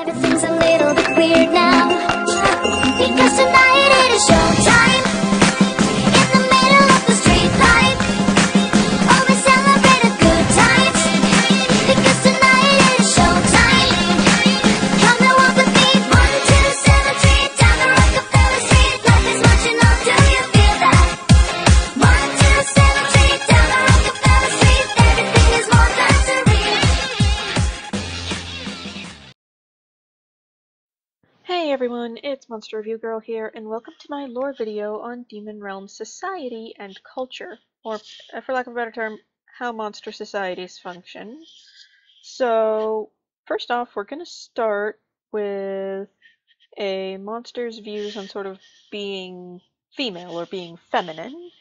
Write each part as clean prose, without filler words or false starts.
Everything's a little bit weird now, because tonight it is showtime. In the middle of the street light, oh, we celebrate a good times, because tonight it is showtime. Come and walk with me, 1273 down the Rockefeller Street. Life is marching on, do you feel that? 1273 down the Rockefeller Street. Everything is more than surreal. Hey everyone, it's Monster Review Girl here, and welcome to my lore video on Demon Realm society and culture, or, for lack of a better term, how monster societies function. So, first off, we're going to start with a monster's views on sort of being female or being feminine,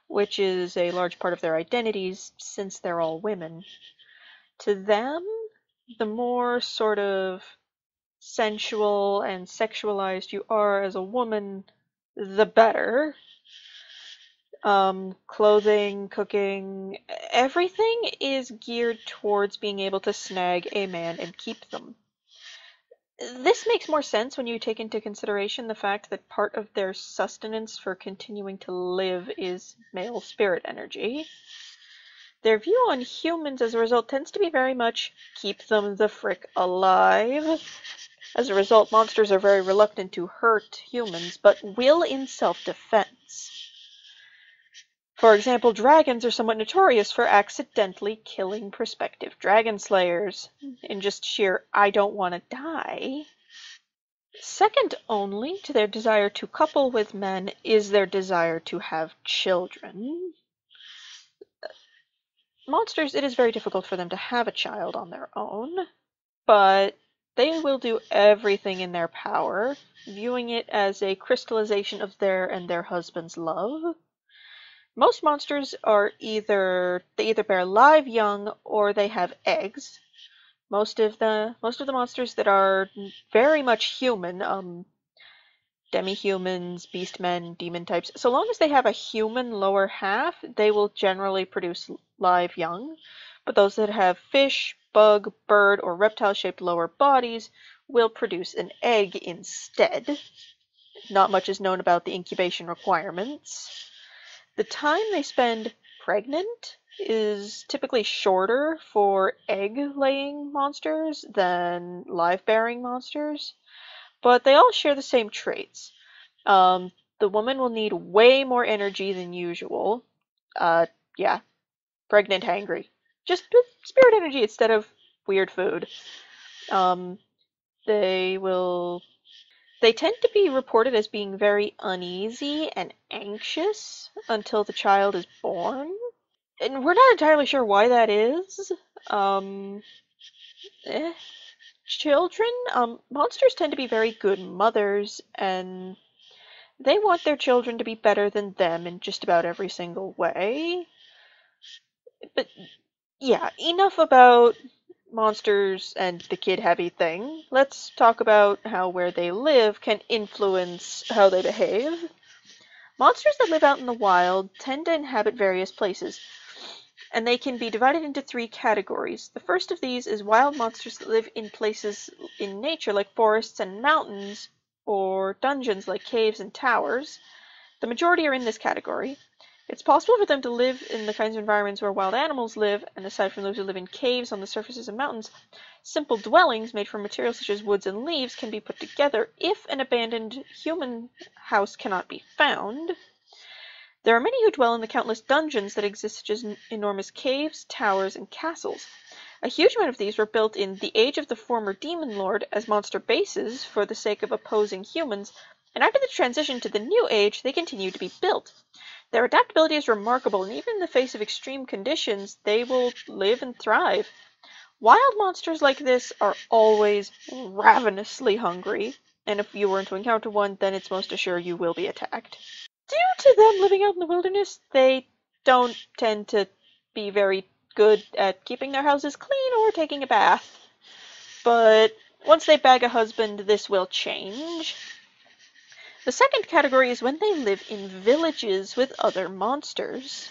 which is a large part of their identities since they're all women. To them, the more sort of sensual and sexualized you are as a woman, the better. Clothing, cooking, everything is geared towards being able to snag a man and keep them. This makes more sense when you take into consideration the fact that part of their sustenance for continuing to live is male spirit energy. Their view on humans as a result tends to be very much keep them the frick alive. As a result, monsters are very reluctant to hurt humans, but will in self-defense. For example, dragons are somewhat notorious for accidentally killing prospective dragon slayers, in just sheer I don't want to die. Second only to their desire to couple with men is their desire to have children. Monsters, it is very difficult for them to have a child on their own, but they will do everything in their power, viewing it as a crystallization of their and their husband's love. Most monsters are either bear live young or they have eggs. Most of the monsters that are very much human, demi-humans, beastmen, demon types, so long as they have a human lower half, they will generally produce live young. But those that have fish, bug, bird, or reptile-shaped lower bodies will produce an egg instead. Not much is known about the incubation requirements. The time they spend pregnant is typically shorter for egg-laying monsters than live-bearing monsters, but they all share the same traits. The woman will need way more energy than usual. Yeah, pregnant hangry. Just spirit energy instead of weird food. They tend to be reported as being very uneasy and anxious until the child is born. And we're not entirely sure why that is. Children, monsters tend to be very good mothers, and they want their children to be better than them in just about every single way. But yeah, enough about monsters and the kid-heavy thing. Let's talk about how where they live can influence how they behave. Monsters that live out in the wild tend to inhabit various places, and they can be divided into three categories. The first of these is wild monsters that live in places in nature like forests and mountains, or dungeons like caves and towers. The majority are in this category. It's possible for them to live in the kinds of environments where wild animals live, and aside from those who live in caves on the surfaces of mountains, simple dwellings made from materials such as woods and leaves can be put together if an abandoned human house cannot be found. There are many who dwell in the countless dungeons that exist, such as enormous caves, towers, and castles. A huge amount of these were built in the age of the former Demon Lord as monster bases for the sake of opposing humans, and after the transition to the new age, they continued to be built. Their adaptability is remarkable, and even in the face of extreme conditions, they will live and thrive. Wild monsters like this are always ravenously hungry, and if you were to encounter one, then it's most assured you will be attacked. Due to them living out in the wilderness, they don't tend to be very good at keeping their houses clean or taking a bath. But once they bag a husband, this will change. The second category is when they live in villages with other monsters.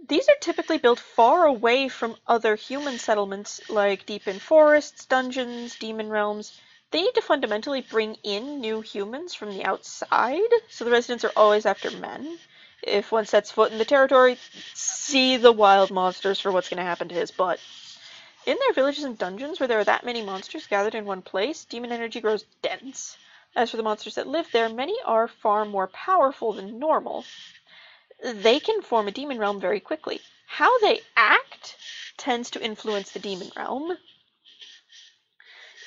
These are typically built far away from other human settlements, like deep in forests, dungeons, demon realms. They need to fundamentally bring in new humans from the outside, so the residents are always after men. If one sets foot in the territory, see the wild monsters for what's going to happen to his butt. In their villages and dungeons, where there are that many monsters gathered in one place, demon energy grows dense. As for the monsters that live there, many are far more powerful than normal. They can form a demon realm very quickly. How they act tends to influence the demon realm.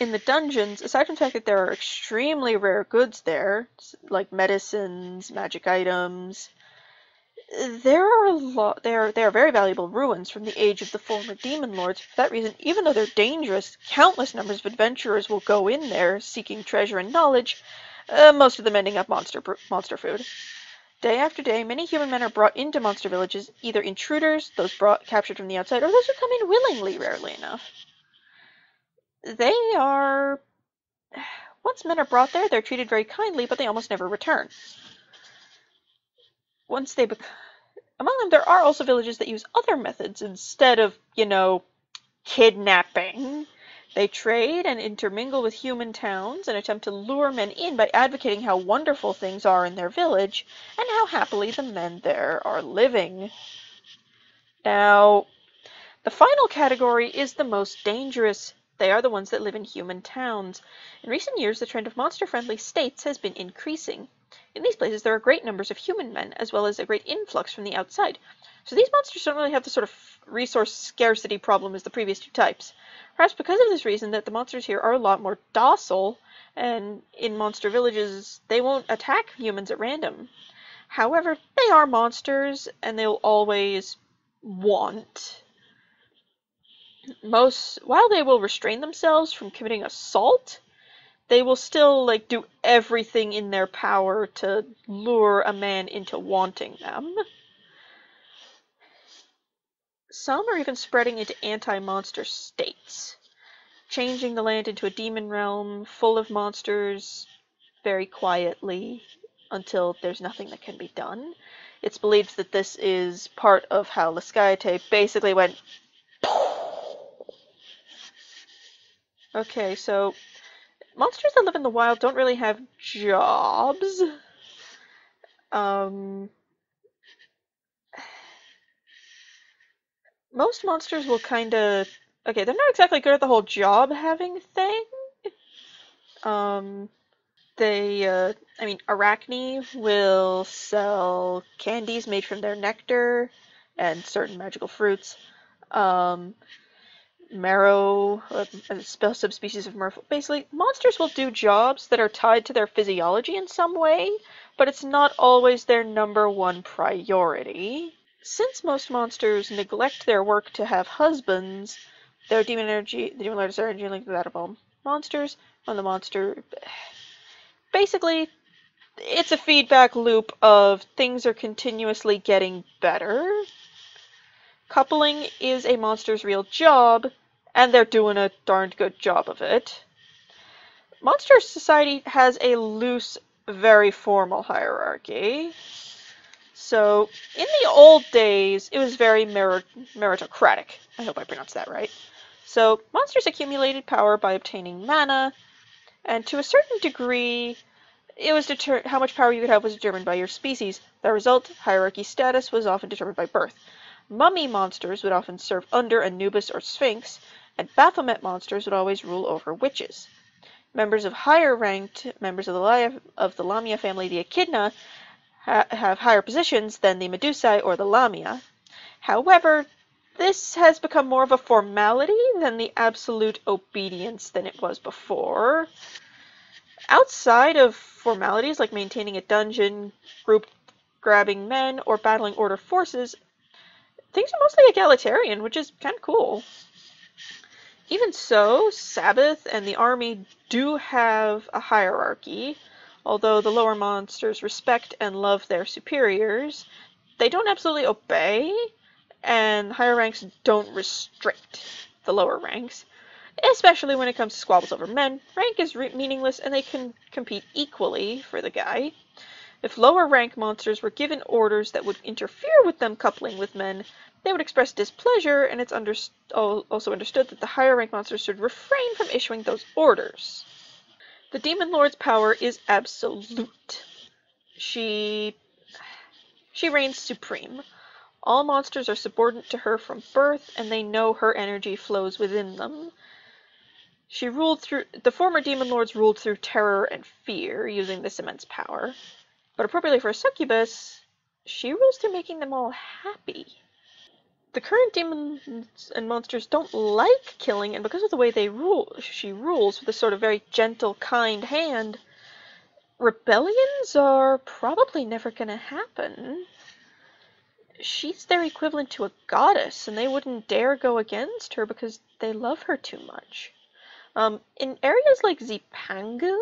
In the dungeons, aside from the fact that there are extremely rare goods there, like medicines, magic items, there are very valuable ruins from the age of the former demon lords. For that reason, even though they're dangerous, countless numbers of adventurers will go in there seeking treasure and knowledge, most of them ending up monster food. Day after day, many human men are brought into monster villages, either intruders, those captured from the outside, or those who come in willingly, rarely enough. Once men are brought there, they're treated very kindly, but they almost never return. Among them, there are also villages that use other methods instead of, kidnapping. They trade and intermingle with human towns and attempt to lure men in by advocating how wonderful things are in their village and how happily the men there are living. Now, the final category is the most dangerous. They are the ones that live in human towns. In recent years, the trend of monster-friendly states has been increasing. In these places, there are great numbers of human men, as well as a great influx from the outside. So these monsters don't really have the sort of resource scarcity problem as the previous two types. Perhaps because of this reason that the monsters here are a lot more docile, and in monster villages, they won't attack humans at random. However, they are monsters, and they'll always want. While they will restrain themselves from committing assault, they will still, do everything in their power to lure a man into wanting them. Some are even spreading into anti-monster states, changing the land into a demon realm full of monsters very quietly until there's nothing that can be done. It's believed that this is part of how Lescaite basically went. Okay, so monsters that live in the wild don't really have jobs. Most monsters will kinda... Okay, they're not exactly good at the whole job-having thing. Arachne will sell candies made from their nectar and certain magical fruits. Marrow, a subspecies of merfolk. Basically, monsters will do jobs that are tied to their physiology in some way, but it's not always their number one priority. Since most monsters neglect their work to have husbands, the demon lords are energy linked to that of all monsters. On the monster, basically, it's a feedback loop of things are continuously getting better. Coupling is a monster's real job, and they're doing a darned good job of it. Monster society has a loose, very formal hierarchy. So, in the old days, it was very meritocratic. I hope I pronounced that right. So, monsters accumulated power by obtaining mana, and to a certain degree, it was how much power you could have was determined by your species. The result, hierarchy status, was often determined by birth. Mummy monsters would often serve under Anubis or Sphinx, and Baphomet monsters would always rule over witches. Members of higher-ranked members of the Lamia family, the Echidna, have higher positions than the Medusae or the Lamia. However, this has become more of a formality than the absolute obedience than it was before. Outside of formalities like maintaining a dungeon, group-grabbing men, or battling order forces, things are mostly egalitarian, which is kind of cool. Even so, Sabbath and the army do have a hierarchy. Although the lower monsters respect and love their superiors, they don't absolutely obey, and higher ranks don't restrict the lower ranks. Especially when it comes to squabbles over men, rank is meaningless and they can compete equally for the guy. If lower rank monsters were given orders that would interfere with them coupling with men, they would express displeasure, and it's also understood that the higher rank monsters should refrain from issuing those orders. The Demon Lord's power is absolute. She reigns supreme. All monsters are subordinate to her from birth, and they know her energy flows within them. The former Demon Lords ruled through terror and fear, using this immense power. But appropriately for a succubus, she rules through making them all happy. The current demons and monsters don't like killing, and because of the way she rules with a sort of very gentle, kind hand, rebellions are probably never going to happen. She's their equivalent to a goddess, and they wouldn't dare go against her because they love her too much. In areas like Zipangu,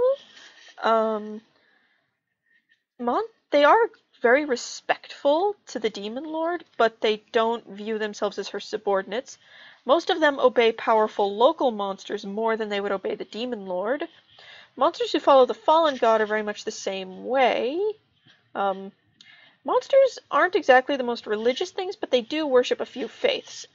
they are very respectful to the Demon Lord, but they don't view themselves as her subordinates. Most of them obey powerful local monsters more than they would obey the Demon Lord. Monsters who follow the fallen god are very much the same way. Monsters aren't exactly the most religious things, but they do worship a few faiths.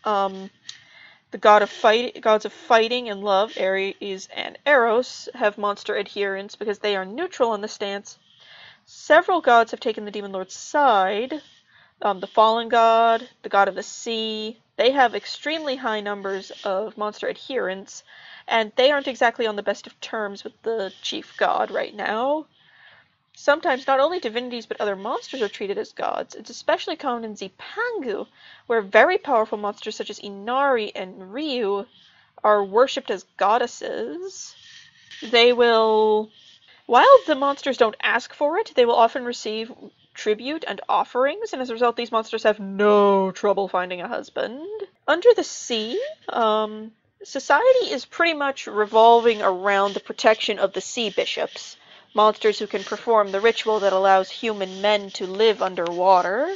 The gods of fighting and love, Ares and Eros, have monster adherents because they are neutral on the stance. Several gods have taken the Demon Lord's side. The fallen god, the god of the sea, they have extremely high numbers of monster adherents, and they aren't exactly on the best of terms with the chief god right now. Sometimes not only divinities but other monsters are treated as gods. It's especially common in Zipangu, where very powerful monsters such as Inari and Ryu are worshipped as goddesses. While the monsters don't ask for it, they will often receive tribute and offerings, and as a result these monsters have no trouble finding a husband. Under the sea, society is pretty much revolving around the protection of the sea bishops. Monsters who can perform the ritual that allows human men to live underwater,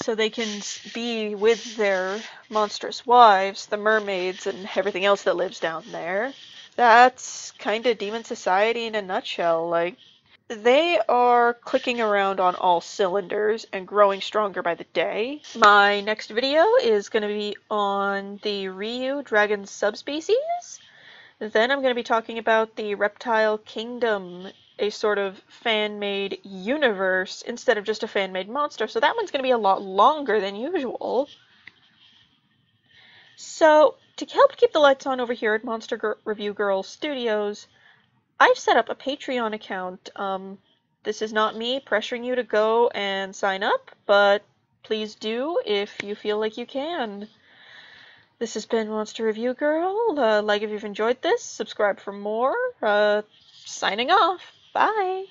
so they can be with their monstrous wives, the mermaids, and everything else that lives down there. That's kind of demon society in a nutshell. Like, they are clicking around on all cylinders and growing stronger by the day. My next video is going to be on the Ryu dragon subspecies. Then I'm going to be talking about the reptile kingdom, a sort of fan-made universe instead of just a fan-made monster. So that one's going to be a lot longer than usual. So, to help keep the lights on over here at Monster Review Girl Studios, I've set up a Patreon account. This is not me pressuring you to go and sign up, but please do if you feel like you can. This has been Monster Review Girl. Like if you've enjoyed this, subscribe for more. Signing off. Bye!